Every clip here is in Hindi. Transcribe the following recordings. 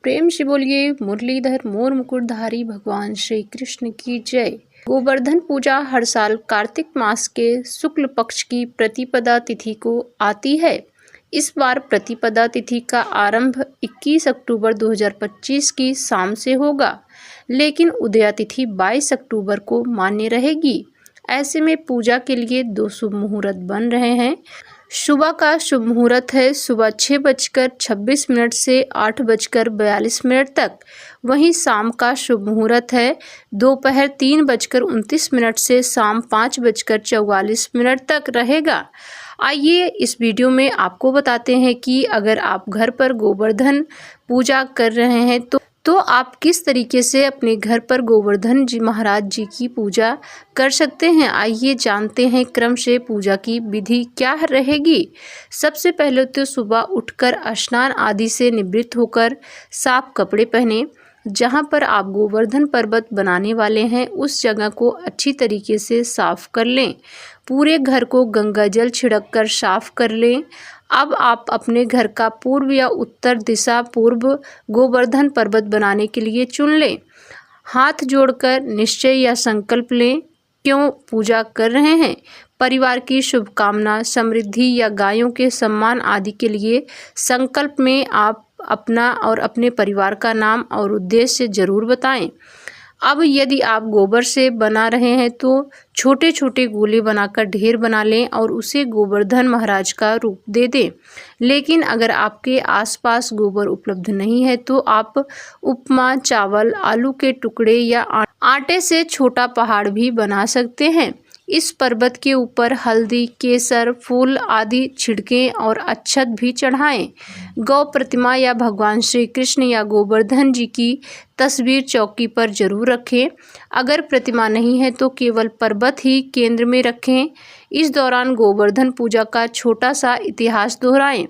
प्रेम से बोलिए मुरलीधर मोर मुकुटधारी भगवान श्री कृष्ण की जय। गोवर्धन पूजा हर साल कार्तिक मास के शुक्ल पक्ष की प्रतिपदा तिथि को आती है। इस बार प्रतिपदा तिथि का आरंभ 21 अक्टूबर 2025 की शाम से होगा, लेकिन उदया तिथि 22 अक्टूबर को मान्य रहेगी। ऐसे में पूजा के लिए दो शुभ मुहूर्त बन रहे हैं। सुबह का शुभ मुहूर्त है सुबह 6:26 से 8:42 तक। वहीं शाम का शुभ मुहूर्त है दोपहर 3:29 से शाम 5:44 तक रहेगा। आइए इस वीडियो में आपको बताते हैं कि अगर आप घर पर गोवर्धन पूजा कर रहे हैं तो आप किस तरीके से अपने घर पर गोवर्धन जी महाराज जी की पूजा कर सकते हैं। आइए जानते हैं क्रम से पूजा की विधि क्या रहेगी। सबसे पहले तो सुबह उठकर स्नान आदि से निवृत्त होकर साफ कपड़े पहने। जहां पर आप गोवर्धन पर्वत बनाने वाले हैं उस जगह को अच्छी तरीके से साफ कर लें। पूरे घर को गंगा जल छिड़क कर साफ कर लें। अब आप अपने घर का पूर्व या उत्तर दिशा पूर्व गोवर्धन पर्वत बनाने के लिए चुन लें। हाथ जोड़कर निश्चय या संकल्प लें क्यों पूजा कर रहे हैं। परिवार की शुभकामना, समृद्धि या गायों के सम्मान आदि के लिए संकल्प में आप अपना और अपने परिवार का नाम और उद्देश्य जरूर बताएं। अब यदि आप गोबर से बना रहे हैं तो छोटे छोटे गोले बनाकर ढेर बना लें और उसे गोवर्धन महाराज का रूप दे दें। लेकिन अगर आपके आसपास गोबर उपलब्ध नहीं है तो आप उपमा, चावल, आलू के टुकड़े या आटे से छोटा पहाड़ भी बना सकते हैं। इस पर्वत के ऊपर हल्दी, केसर, फूल आदि छिड़कें और अक्षत भी चढ़ाएं। गौ प्रतिमा या भगवान श्री कृष्ण या गोवर्धन जी की तस्वीर चौकी पर जरूर रखें। अगर प्रतिमा नहीं है तो केवल पर्वत ही केंद्र में रखें। इस दौरान गोवर्धन पूजा का छोटा सा इतिहास दोहराएं।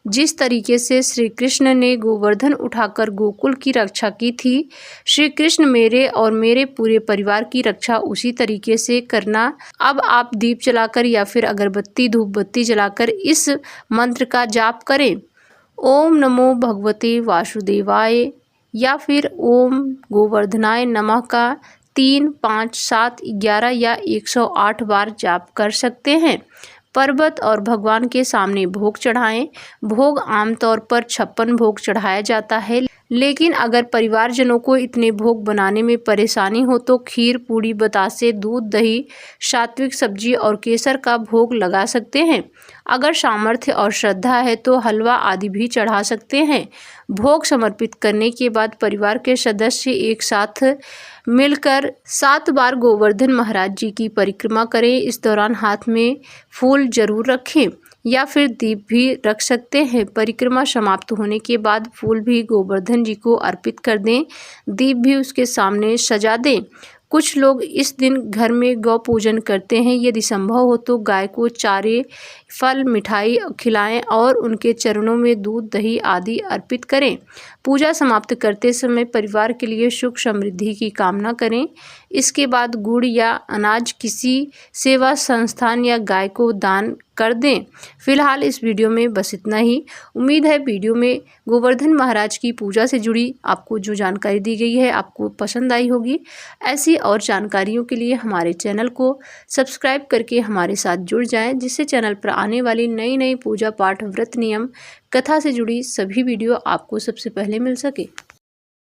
जिस तरीके से श्री कृष्ण ने गोवर्धन उठाकर गोकुल की रक्षा की थी, श्री कृष्ण मेरे और मेरे पूरे परिवार की रक्षा उसी तरीके से करना। अब आप दीप जलाकर या फिर अगरबत्ती धूप बत्ती जलाकर इस मंत्र का जाप करें। ओम नमो भगवते वासुदेवाय या फिर ओम गोवर्धनाय नमः का 3, 5, 7, 11 या 108 बार जाप कर सकते हैं। पर्वत और भगवान के सामने भोग चढ़ाएं। भोग आमतौर पर 56 भोग चढ़ाया जाता है, लेकिन अगर परिवारजनों को इतने भोग बनाने में परेशानी हो तो खीर, पूड़ी, बतासे, दूध, दही, सात्विक सब्जी और केसर का भोग लगा सकते हैं। अगर सामर्थ्य और श्रद्धा है तो हलवा आदि भी चढ़ा सकते हैं। भोग समर्पित करने के बाद परिवार के सदस्य एक साथ मिलकर 7 बार गोवर्धन महाराज जी की परिक्रमा करें। इस दौरान हाथ में फूल जरूर रखें या फिर दीप भी रख सकते हैं। परिक्रमा समाप्त होने के बाद फूल भी गोवर्धन जी को अर्पित कर दें। दीप भी उसके सामने सजा दें। कुछ लोग इस दिन घर में गौ पूजन करते हैं। यदि संभव हो तो गाय को चारे, फल, मिठाई खिलाएं और उनके चरणों में दूध, दही आदि अर्पित करें। पूजा समाप्त करते समय परिवार के लिए सुख समृद्धि की कामना करें। इसके बाद गुड़ या अनाज किसी सेवा संस्थान या गाय को दान कर दें। फिलहाल इस वीडियो में बस इतना ही। उम्मीद है वीडियो में गोवर्धन महाराज की पूजा से जुड़ी आपको जो जानकारी दी गई है आपको पसंद आई होगी। ऐसी और जानकारियों के लिए हमारे चैनल को सब्सक्राइब करके हमारे साथ जुड़ जाएं, जिससे चैनल पर आने वाली नई नई पूजा पाठ, व्रत, नियम, कथा से जुड़ी सभी वीडियो आपको सबसे पहले मिल सके।